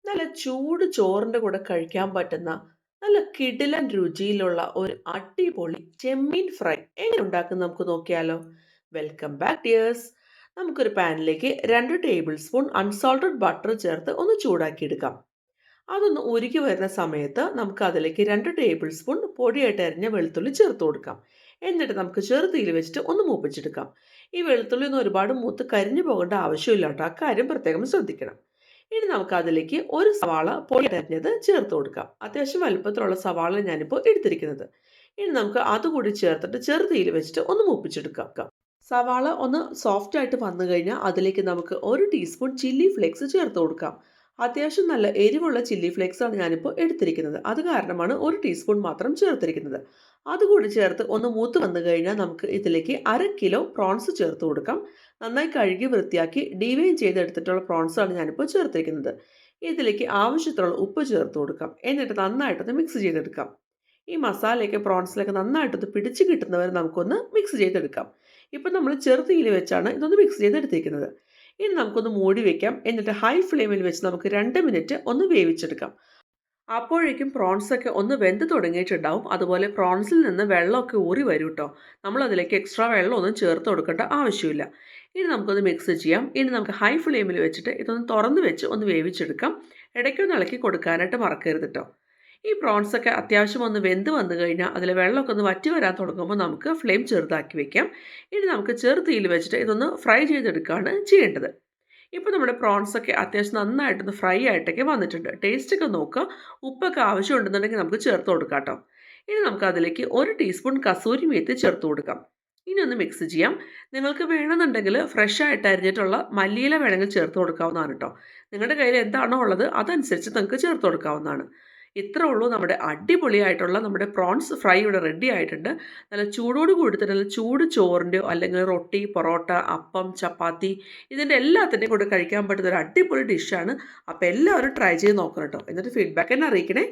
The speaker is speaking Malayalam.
നല്ല ചൂട് ചോറിന്റെ കൂടെ കഴിക്കാൻ പറ്റുന്ന നല്ല കിടിലൻ രുചിയിലുള്ള ഒരു അടിപൊളി ചെമ്മീൻ ഫ്രൈ എങ്ങനെ ഉണ്ടാക്കും നമുക്ക് നോക്കിയാലോ. Welcome back dears. നമുക്കൊരു പാനിലേക്ക് 2 ടേബിൾ സ്പൂൺ അൺസോൾട്ടഡ് ബട്ടർ ചേർത്ത് ഒന്ന് ചൂടാക്കി എടുക്കാം. അതൊന്ന് ഉരുകി വരുന്ന സമയത്ത് നമുക്ക് അതിലേക്ക് 2 ടേബിൾ സ്പൂൺ പൊടിയായിട്ട് അരിഞ്ഞ വെളുത്തുള്ളി ചേർത്ത് കൊടുക്കാം. എന്നിട്ട് നമുക്ക് ചെറുതീയിൽ വെച്ചിട്ട് ഒന്ന് മൂപ്പിച്ചെടുക്കാം. ഈ വെളുത്തുള്ളി ഒന്നും ഒരുപാട് മൂത്ത് കരിഞ്ഞു പോകേണ്ട ആവശ്യമില്ല കേട്ടോ, അക്കാര്യം പ്രത്യേകം ശ്രദ്ധിക്കണം. ഇനി നമുക്ക് അതിലേക്ക് ഒരു സവാള പൊടിയായിട്ട് അരിഞ്ഞത് ചേർത്ത് കൊടുക്കാം. അത്യാവശ്യം വലുപ്പത്തിലുള്ള സവാള ഞാനിപ്പോൾ എടുത്തിരിക്കുന്നത്. ഇനി നമുക്ക് അതുകൂടി ചേർത്തിട്ട് ചെറുതീയിൽ വെച്ചിട്ട് ഒന്ന് മൂപ്പിച്ചെടുക്കാം. സവാള ഒന്ന് സോഫ്റ്റ് ആയിട്ട് വന്നു കഴിഞ്ഞാൽ അതിലേക്ക് നമുക്ക് 1 ടീസ്പൂൺ ചില്ലി ഫ്ലേക്സ് ചേർത്ത് കൊടുക്കാം. അത്യാവശ്യം നല്ല എരിവുള്ള ചില്ലി ഫ്ലേക്സ് ആണ് ഞാനിപ്പോൾ എടുത്തിരിക്കുന്നത്. അത് കാരണമാണ് 1 ടീസ്പൂൺ മാത്രം ചേർത്തിരിക്കുന്നത്. അതുകൂടി ചേർത്ത് ഒന്ന് മൂത്ത് വന്നു കഴിഞ്ഞാൽ നമുക്ക് ഇതിലേക്ക് 1/2 കിലോ പ്രോൺസ് ചേർത്ത് കൊടുക്കാം. നന്നായി കഴുകി വൃത്തിയാക്കി ഡീവെയിൻ ചെയ്തെടുത്തിട്ടുള്ള പ്രോൺസ് ആണ് ഞാനിപ്പോൾ ചേർത്തിരിക്കുന്നത്. ഇതിലേക്ക് ആവശ്യത്തിനുള്ള ഉപ്പ് ചേർത്ത് കൊടുക്കാം. എന്നിട്ട് നന്നായിട്ടൊന്ന് മിക്സ് ചെയ്തെടുക്കാം. ഈ മസാലയൊക്കെ പ്രോൺസിലൊക്കെ നന്നായിട്ടൊന്ന് പിടിച്ച് കിട്ടുന്നവരെ നമുക്കൊന്ന് മിക്സ് ചെയ്തെടുക്കാം. ഇപ്പം നമ്മൾ ചെറുതീയിൽ വെച്ചാണ് ഇതൊന്ന് മിക്സ് ചെയ്തെടുത്തിരിക്കുന്നത്. ഇനി നമുക്കൊന്ന് മൂടി വെക്കാം. എന്നിട്ട് ഹൈ ഫ്ലെയിമിൽ വെച്ച് നമുക്ക് 2 മിനിറ്റ് ഒന്ന് വേവിച്ചെടുക്കാം. അപ്പോഴേക്കും പ്രോൺസൊക്കെ ഒന്ന് വെന്ത് തുടങ്ങിയിട്ടുണ്ടാവും. അതുപോലെ പ്രോൺസിൽ നിന്ന് വെള്ളമൊക്കെ ഊറി വരും കേട്ടോ. നമ്മളതിലേക്ക് എക്സ്ട്രാ വെള്ളമൊന്നും ചേർത്ത് കൊടുക്കേണ്ട ആവശ്യമില്ല. ഇനി നമുക്കൊന്ന് മിക്സ് ചെയ്യാം. ഇനി നമുക്ക് ഹൈ ഫ്ലെയിമിൽ വെച്ചിട്ട് ഇതൊന്ന് തുറന്ന് വെച്ച് ഒന്ന് വേവിച്ചെടുക്കാം. ഇടയ്ക്കൊന്ന് ഇളക്കി കൊടുക്കാനായിട്ട് മറക്കരുത് കേട്ടോ. ഈ പ്രോൺസൊക്കെ അത്യാവശ്യം ഒന്ന് വെന്ത് വന്നു കഴിഞ്ഞാൽ അതിൽ വെള്ളമൊക്കെ ഒന്ന് വറ്റി വരാൻ തുടങ്ങുമ്പോൾ നമുക്ക് ഫ്ലെയിം ചെറുതാക്കി വെക്കാം. ഇനി നമുക്ക് ചെറുതീയിൽ വെച്ചിട്ട് ഇതൊന്ന് ഫ്രൈ ചെയ്തെടുക്കുകയാണ് ചെയ്യേണ്ടത്. ഇപ്പോൾ നമ്മുടെ പ്രോൺസൊക്കെ അത്യാവശ്യം നന്നായിട്ടൊന്ന് ഫ്രൈ ആയിട്ടൊക്കെ വന്നിട്ടുണ്ട്. ടേസ്റ്റൊക്കെ നോക്കുക. ഉപ്പൊക്കെ ആവശ്യമുണ്ടെന്നുണ്ടെങ്കിൽ നമുക്ക് ചേർത്ത് കൊടുക്കാം കേട്ടോ. ഇനി നമുക്ക് അതിലേക്ക് 1 ടീസ്പൂൺ കസൂരി മേത്തി ചേർത്ത് കൊടുക്കാം. ഇനി ഒന്ന് മിക്സ് ചെയ്യാം. നിങ്ങൾക്ക് വേണമെന്നുണ്ടെങ്കിൽ ഫ്രഷ് ആയിട്ട് അരിഞ്ഞിട്ടുള്ള മല്ലിയില വേണമെങ്കിൽ ചേർത്ത് കൊടുക്കാവുന്നതാണ് കേട്ടോ. നിങ്ങളുടെ കയ്യിൽ എന്താണോ ഉള്ളത് അതനുസരിച്ച് നിങ്ങൾക്ക് ചേർത്ത് കൊടുക്കാവുന്നതാണ്. ഇത്രേ ഉള്ളൂ, നമ്മുടെ അടിപൊളിയായിട്ടുള്ള നമ്മുടെ പ്രോൺസ് ഫ്രൈ ഇവിടെ റെഡി ആയിട്ടുണ്ട്. നല്ല ചൂടോട് കൂടി തന്നെ നല്ല ചൂട് ചോറിൻ്റെയോ അല്ലെങ്കിൽ റൊട്ടി, പൊറോട്ട, അപ്പം, ചപ്പാത്തി ഇതിൻ്റെ എല്ലാത്തിൻ്റെയും കൂടെ കഴിക്കാൻ പറ്റുന്ന ഒരു അടിപൊളി ഡിഷാണ്. അപ്പോൾ എല്ലാവരും ട്രൈ ചെയ്ത് നോക്കണം കേട്ടോ. എന്നിട്ട് ഫീഡ്ബാക്ക് എന്നെ അറിയിക്കണേ.